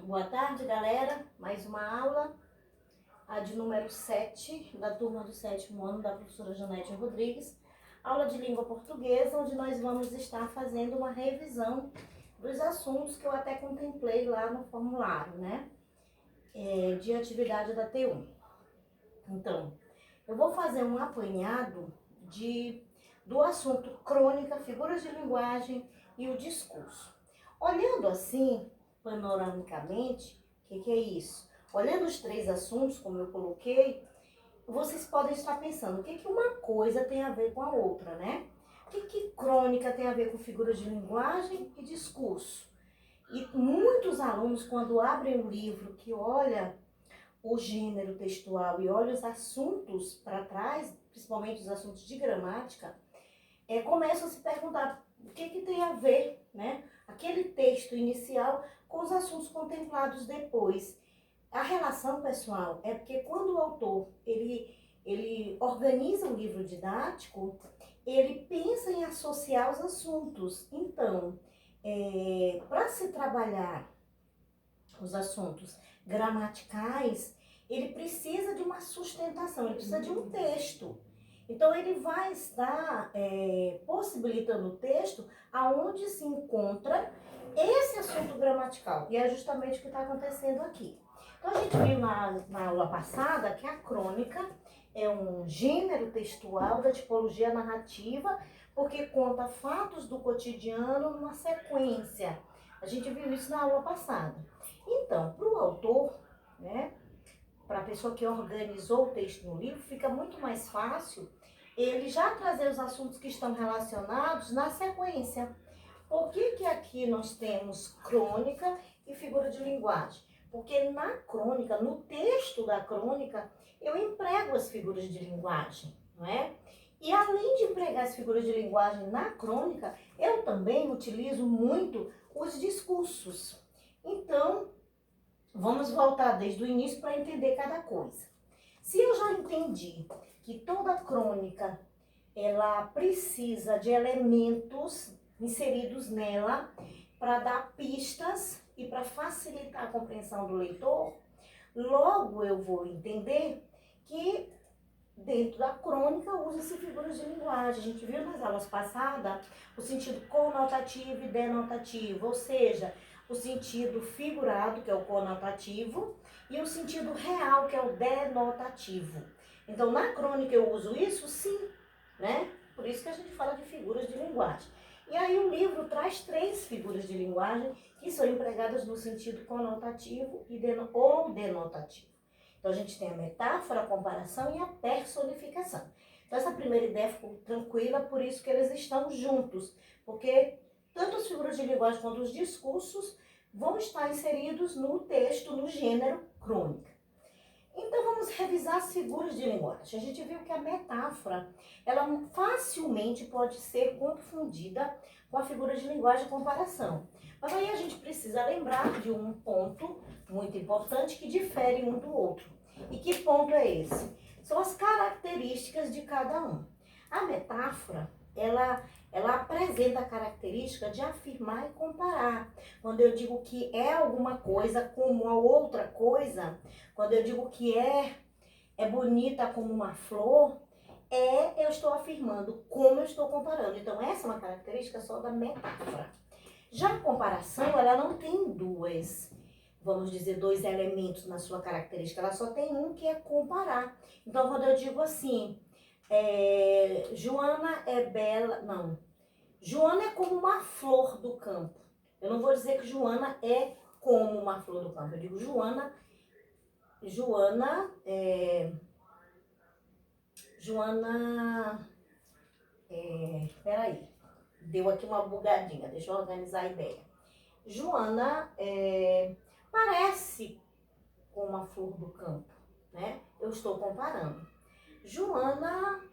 Boa tarde, galera. Mais uma aula, a de número 7, da turma do 7º ano, da professora Janete Rodrigues. Aula de língua portuguesa, onde nós vamos estar fazendo uma revisão dos assuntos que eu até contemplei lá no formulário, né? De atividade da T1. Então, eu vou fazer um apanhado do assunto crônica, figuras de linguagem e o discurso. Olhando assim, panoramicamente, o que é isso? Olhando os três assuntos, como eu coloquei, vocês podem estar pensando, o que uma coisa tem a ver com a outra, né? O que crônica tem a ver com figuras de linguagem e discurso? E muitos alunos, quando abrem o livro, que olha o gênero textual e olha os assuntos para trás, principalmente os assuntos de gramática, começam a se perguntar o que tem a ver, né? Aquele texto inicial com os assuntos contemplados depois. A relação, pessoal, é porque quando o autor ele organiza um livro didático, ele pensa em associar os assuntos. Então, para se trabalhar os assuntos gramaticais, ele precisa de uma sustentação, ele precisa de um texto. Então, ele vai estar possibilitando o texto aonde se encontra esse assunto gramatical. E é justamente o que está acontecendo aqui. Então, a gente viu na aula passada que a crônica é um gênero textual da tipologia narrativa, porque conta fatos do cotidiano numa sequência. A gente viu isso na aula passada. Então, para o autor, né, para a pessoa que organizou o texto no livro, fica muito mais fácil ele já trazer os assuntos que estão relacionados na sequência. Por que aqui nós temos crônica e figura de linguagem? Porque na crônica, no texto da crônica, eu emprego as figuras de linguagem, não é? E além de empregar as figuras de linguagem na crônica, eu também utilizo muito os discursos. Então, vamos voltar desde o início para entender cada coisa. Se eu já entendi que toda crônica ela precisa de elementos inseridos nela para dar pistas e para facilitar a compreensão do leitor, logo eu vou entender que dentro da crônica usa-se figuras de linguagem. A gente viu nas aulas passadas o sentido conotativo e denotativo, ou seja, o sentido figurado, que é o conotativo, e o sentido real, que é o denotativo. Então, na crônica eu uso isso sim, né? Por isso que a gente fala de figuras de linguagem. E aí o livro traz 3 figuras de linguagem que são empregadas no sentido conotativo ou denotativo. Então, a gente tem a metáfora, a comparação e a personificação. Então, essa primeira ideia ficou tranquila, por isso que eles estão juntos. Porque tanto as figuras de linguagem quanto os discursos vão estar inseridos no texto, no gênero crônica. Então, vamos revisar as figuras de linguagem. A gente viu que a metáfora, ela facilmente pode ser confundida com a figura de linguagem de comparação. Mas aí a gente precisa lembrar de um ponto muito importante que difere um do outro. E que ponto é esse? São as características de cada um. A metáfora, ela apresenta a característica de afirmar e comparar. Quando eu digo que é alguma coisa como a outra coisa, quando eu digo que é bonita como uma flor, eu estou afirmando como eu estou comparando. Então, essa é uma característica só da metáfora. Já a comparação, ela não tem vamos dizer, 2 elementos na sua característica. Ela só tem um, que é comparar. Então, quando eu digo assim, Joana é bela... Não. Joana é como uma flor do campo. Eu não vou dizer que Joana é como uma flor do campo. Eu digo Joana peraí, deu aqui uma bugadinha, deixa eu organizar a ideia. Joana parece com uma flor do campo, né? Eu estou comparando. Joana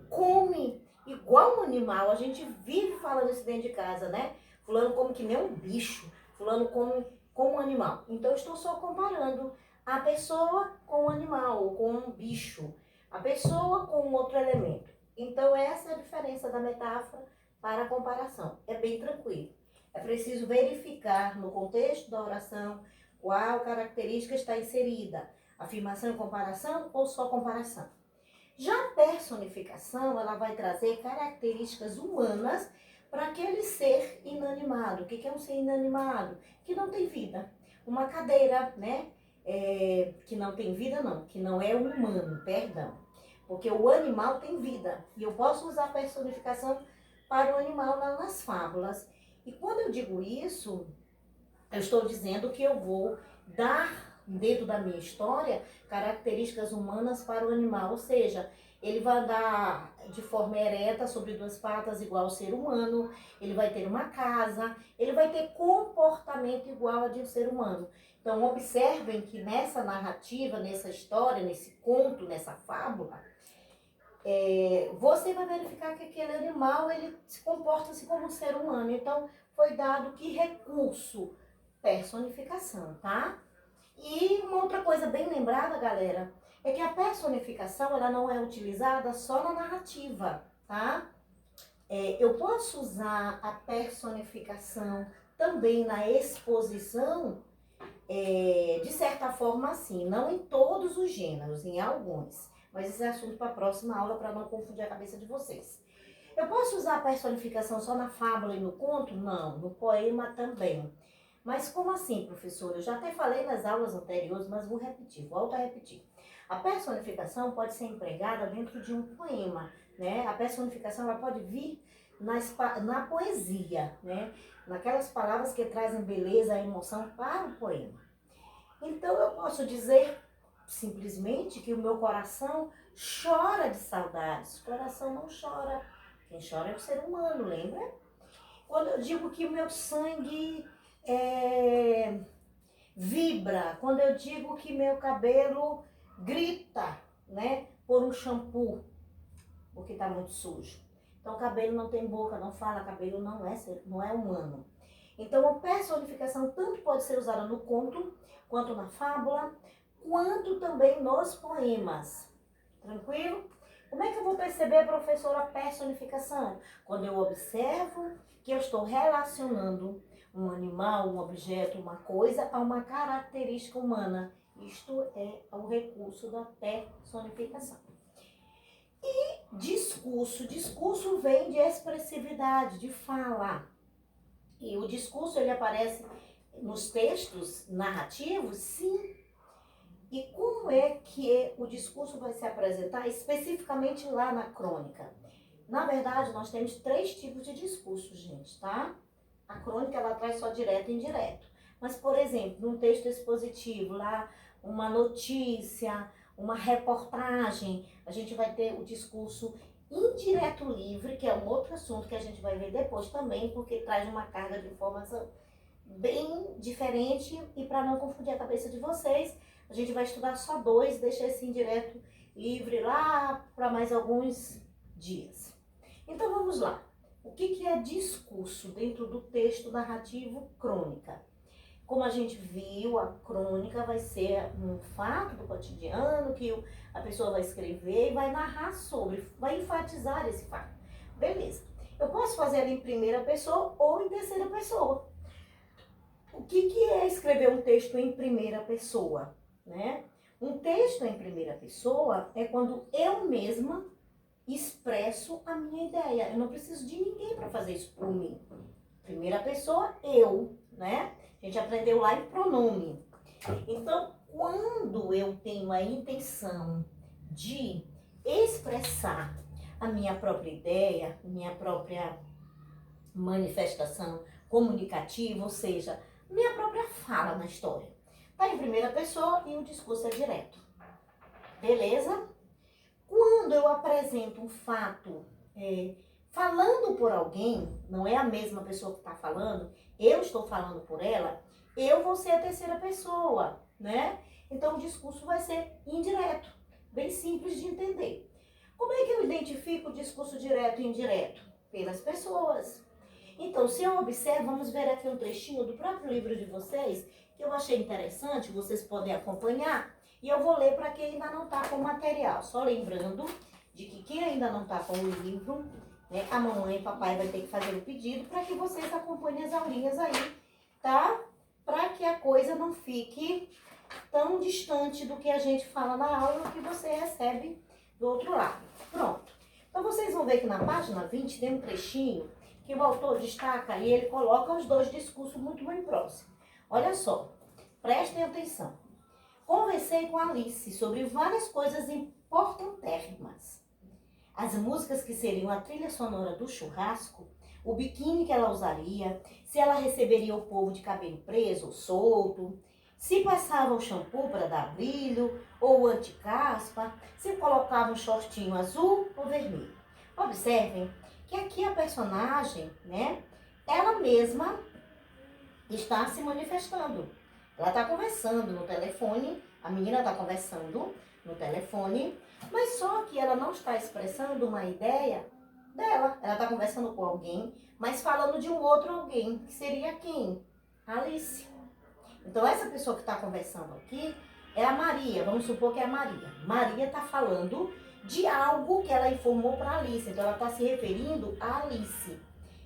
come igual um animal, a gente vive falando isso dentro de casa, né? Fulano come que nem um bicho, fulano come como um animal. Então, eu estou só comparando a pessoa com o animal, ou com um bicho, a pessoa com um outro elemento. Então, essa é a diferença da metáfora para a comparação. É bem tranquilo. É preciso verificar no contexto da oração qual característica está inserida. Afirmação e comparação ou só comparação? Já a personificação, ela vai trazer características humanas para aquele ser inanimado. O que é um ser inanimado? Que não tem vida. Uma cadeira, né? Que não tem vida, não. Que não é humano, perdão. Porque o animal tem vida. E eu posso usar a personificação para o animal lá nas fábulas. E quando eu digo isso, eu estou dizendo que eu vou dar, dentro da minha história, características humanas para o animal. Ou seja, ele vai andar de forma ereta, sobre duas patas, igual ao ser humano. Ele vai ter uma casa. Ele vai ter comportamento igual ao de um ser humano. Então, observem que nessa narrativa, nessa história, nesse conto, nessa fábula, você vai verificar que aquele animal, ele se comporta-se como um ser humano. Então, foi dado que recurso? Personificação, tá? E uma outra coisa bem lembrada, galera, é que a personificação, ela não é utilizada só na narrativa, tá? Eu posso usar a personificação também na exposição, de certa forma assim, não em todos os gêneros, em alguns. Mas esse é assunto para a próxima aula, para não confundir a cabeça de vocês. Eu posso usar a personificação só na fábula e no conto? Não, no poema também. Mas como assim, professora? Eu já até falei nas aulas anteriores, mas vou repetir, volto a repetir. A personificação pode ser empregada dentro de um poema, né? A personificação ela pode vir na poesia, né? Naquelas palavras que trazem beleza e emoção para o poema. Então eu posso dizer simplesmente que o meu coração chora de saudades. O coração não chora. Quem chora é o ser humano, lembra? Quando eu digo que o meu sangue vibra, quando eu digo que meu cabelo grita, né, por um shampoo, porque está muito sujo. Então, o cabelo não tem boca, não fala, cabelo não é humano. Então, a personificação tanto pode ser usada no conto, quanto na fábula, quanto também nos poemas. Tranquilo? Como é que eu vou perceber, professora, a personificação? Quando eu observo que eu estou relacionando um animal, um objeto, uma coisa a uma característica humana. Isto é o recurso da personificação. E discurso. Discurso vem de expressividade, de fala. E o discurso, ele aparece nos textos narrativos, sim. E como é que o discurso vai se apresentar especificamente lá na crônica? Na verdade, nós temos 3 tipos de discurso, gente, tá? A crônica, ela traz só direto e indireto. Mas, por exemplo, num texto expositivo, lá, uma notícia, uma reportagem, a gente vai ter o discurso indireto livre, que é um outro assunto que a gente vai ver depois também, porque traz uma carga de informação bem diferente. E para não confundir a cabeça de vocês, a gente vai estudar só 2, deixar esse indireto livre lá para mais alguns dias. Então vamos lá. O que é discurso dentro do texto narrativo crônica? Como a gente viu, a crônica vai ser um fato do cotidiano que a pessoa vai escrever e vai narrar sobre, vai enfatizar esse fato. Beleza. Eu posso fazer ela em primeira pessoa ou em terceira pessoa. O que é escrever um texto em primeira pessoa, né? Um texto em primeira pessoa é quando eu mesma expresso a minha ideia. Eu não preciso de ninguém para fazer isso por mim. Primeira pessoa, eu, né? A gente aprendeu lá em pronome. Então, quando eu tenho a intenção de expressar a minha própria ideia, minha própria manifestação comunicativa, ou seja, minha própria fala na história, tá em primeira pessoa e o discurso é direto. Beleza? Quando eu apresento um fato falando por alguém, não é a mesma pessoa que está falando, eu estou falando por ela, eu vou ser a terceira pessoa, né? Então o discurso vai ser indireto, bem simples de entender. Como é que eu identifico o discurso direto e indireto? Pelas pessoas. Então, se eu observo, vamos ver aqui um trechinho do próprio livro de vocês, que eu achei interessante, vocês podem acompanhar, e eu vou ler para quem ainda não está com o material. Só lembrando de que quem ainda não está com o livro, né? A mamãe e papai vai ter que fazer o pedido para que vocês acompanhem as aulinhas aí, tá? Para que a coisa não fique tão distante do que a gente fala na aula, do que você recebe do outro lado. Pronto. Então, vocês vão ver que na página 20 tem um trechinho que o autor destaca e ele coloca os dois discursos muito bem próximos. Olha só, prestem atenção. Conversei com Alice sobre várias coisas importantérrimas. As músicas que seriam a trilha sonora do churrasco, o biquíni que ela usaria, se ela receberia o povo de cabelo preso ou solto, se passava o shampoo para dar brilho ou o anticaspa, se colocava um shortinho azul ou vermelho. Observem que aqui a personagem, né, ela mesma está se manifestando. Ela está conversando no telefone, a menina está conversando no telefone, mas só que ela não está expressando uma ideia dela. Ela está conversando com alguém, mas falando de um outro alguém, que seria quem? Alice. Então, essa pessoa que está conversando aqui é a Maria, vamos supor que é a Maria. Maria está falando de algo que ela informou para Alice, então ela está se referindo a Alice.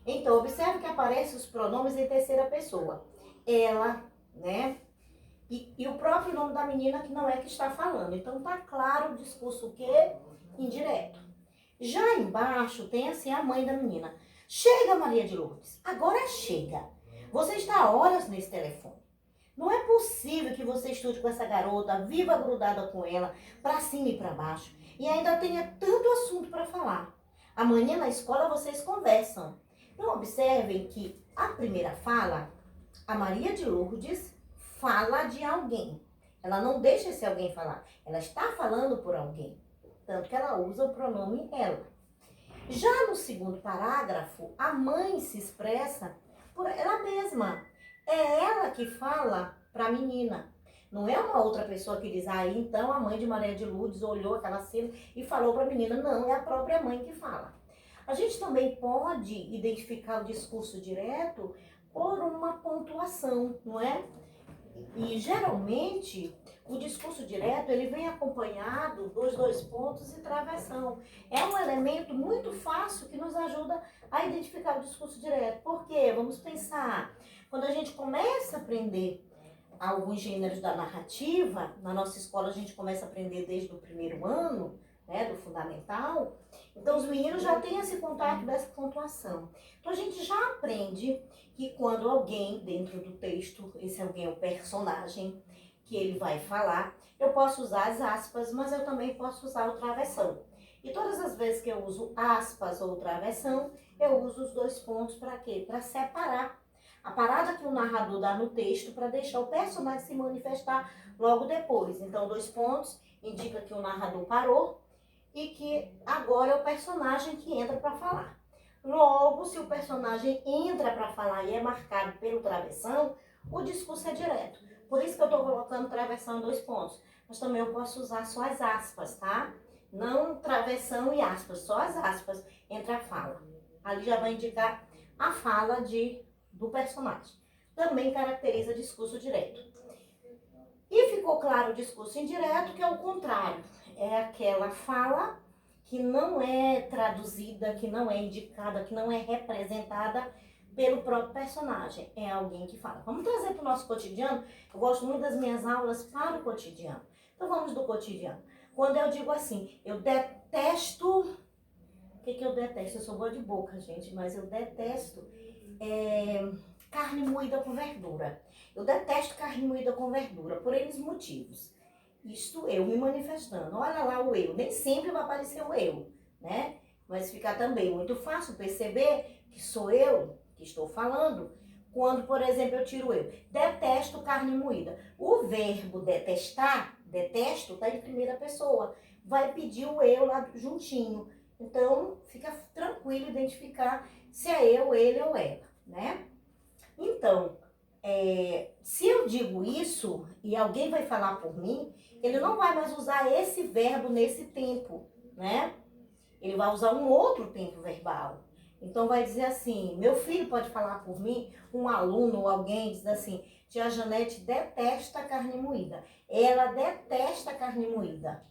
Então, observe que aparecem os pronomes em terceira pessoa. Ela, né? E o próprio nome da menina que não é que está falando. Então, tá claro o discurso o quê? Indireto. Já embaixo tem assim a mãe da menina. Chega, Maria de Lourdes, agora chega. Você está há horas nesse telefone. Não é possível que você estude com essa garota, viva grudada com ela, para cima e para baixo, e ainda tenha tanto assunto para falar. Amanhã na escola vocês conversam. Então observem que a primeira fala, a Maria de Lourdes fala de alguém. Ela não deixa esse alguém falar. Ela está falando por alguém. Tanto que ela usa o pronome ela. Já no segundo parágrafo, a mãe se expressa por ela mesma. É ela que fala para a menina. Não é uma outra pessoa que diz, aí então a mãe de Maria de Lourdes olhou aquela cena e falou para a menina. Não, é a própria mãe que fala. A gente também pode identificar o discurso direto por uma pontuação, não é? E geralmente o discurso direto ele vem acompanhado dos dois pontos e travessão. É um elemento muito fácil que nos ajuda a identificar o discurso direto. Por quê? Vamos pensar, quando a gente começa a aprender alguns gêneros da narrativa, na nossa escola a gente começa a aprender desde o primeiro ano, né, do fundamental, então os meninos já têm esse contato dessa pontuação. Então a gente já aprende que quando alguém dentro do texto, esse alguém é o personagem que ele vai falar, eu posso usar as aspas, mas eu também posso usar o travessão. E todas as vezes que eu uso aspas ou travessão, eu uso os dois pontos para quê? Para separar a parada que o narrador dá no texto para deixar o personagem se manifestar logo depois. Então, dois pontos indica que o narrador parou e que agora é o personagem que entra para falar. Logo, se o personagem entra para falar e é marcado pelo travessão, o discurso é direto. Por isso que eu estou colocando travessão em dois pontos. Mas também eu posso usar só as aspas, tá? Não travessão e aspas, só as aspas entre a fala. Ali já vai indicar a fala do personagem. Também caracteriza discurso direto. E ficou claro o discurso indireto, que é o contrário. É aquela fala que não é traduzida, que não é indicada, que não é representada pelo próprio personagem. É alguém que fala. Vamos trazer para o nosso cotidiano. Eu gosto muito das minhas aulas para o cotidiano. Então vamos do cotidiano. Quando eu digo assim, eu detesto... O que eu detesto? Eu sou boa de boca, gente, mas eu detesto carne moída com verdura. Eu detesto carne moída com verdura, por eles motivos. Isto eu me manifestando. Olha lá o eu. Nem sempre vai aparecer o eu, né? Mas fica também muito fácil perceber que sou eu que estou falando quando, por exemplo, eu tiro o eu. Detesto carne moída. O verbo detestar, detesto, está em primeira pessoa. Vai pedir o eu lá juntinho. Então, fica tranquilo identificar se é eu, ele ou ela, né? Então, se eu digo isso e alguém vai falar por mim, ele não vai mais usar esse verbo nesse tempo, né? Ele vai usar um outro tempo verbal. Então vai dizer assim, meu filho pode falar por mim, um aluno ou alguém diz assim, tia Janete detesta carne moída. Ela detesta carne moída.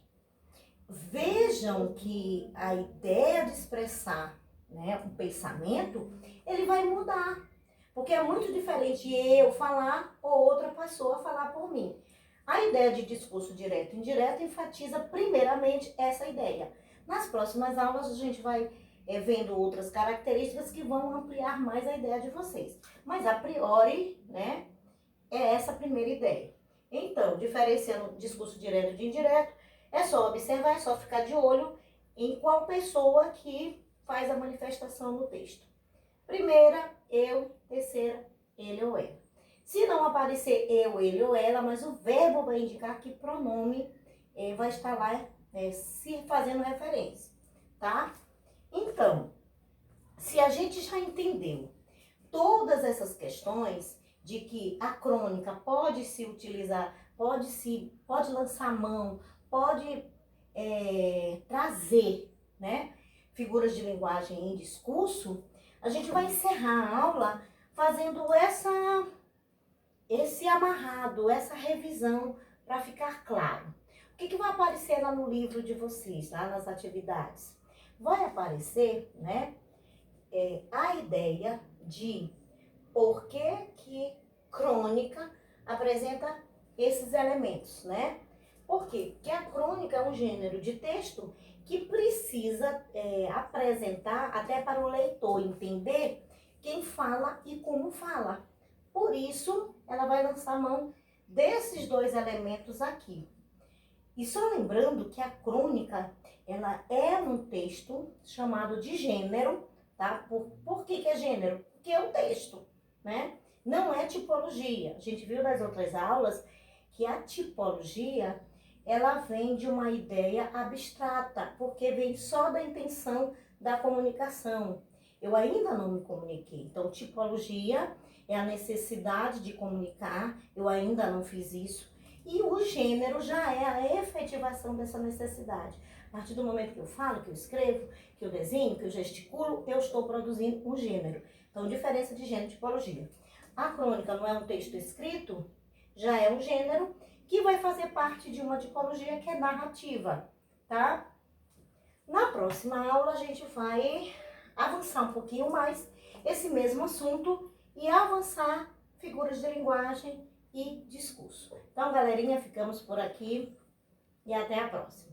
Vejam que a ideia de expressar né, um pensamento, ele vai mudar. Porque é muito diferente eu falar ou outra pessoa falar por mim. A ideia de discurso direto e indireto enfatiza primeiramente essa ideia. Nas próximas aulas a gente vai vendo outras características que vão ampliar mais a ideia de vocês. Mas a priori, né, é essa a primeira ideia. Então, diferenciando discurso direto de indireto, é só observar, é só ficar de olho em qual pessoa que faz a manifestação no texto. Primeira, eu. Terceira, ele ou ela. Se não aparecer eu, ele ou ela, mas o verbo vai indicar que pronome vai estar lá se fazendo referência, tá? Então, se a gente já entendeu todas essas questões de que a crônica pode se utilizar, pode lançar mão, pode trazer, né, figuras de linguagem em discurso, a gente vai encerrar a aula fazendo esse amarrado, essa revisão para ficar claro. O que vai aparecer lá no livro de vocês, lá nas atividades? Vai aparecer, né, a ideia de por que crônica apresenta esses elementos, né? Por quê? Porque a crônica é um gênero de texto que precisa apresentar até para o leitor entender quem fala e como fala. Por isso, ela vai lançar mão desses dois elementos aqui. E só lembrando que a crônica, ela é um texto chamado de gênero, tá? Por que é gênero? Porque é um texto, né? Não é tipologia. A gente viu nas outras aulas que a tipologia, ela vem de uma ideia abstrata, porque vem só da intenção da comunicação. Eu ainda não me comuniquei. Então, tipologia é a necessidade de comunicar, eu ainda não fiz isso. E o gênero já é a efetivação dessa necessidade. A partir do momento que eu falo, que eu escrevo, que eu desenho, que eu gesticulo, eu estou produzindo um gênero. Então, diferença de gênero e tipologia. A crônica não é um texto escrito, já é um gênero que vai fazer parte de uma tipologia que é narrativa, tá? Na próxima aula, a gente vai avançar um pouquinho mais esse mesmo assunto e avançar figuras de linguagem e discurso. Então, galerinha, ficamos por aqui e até a próxima.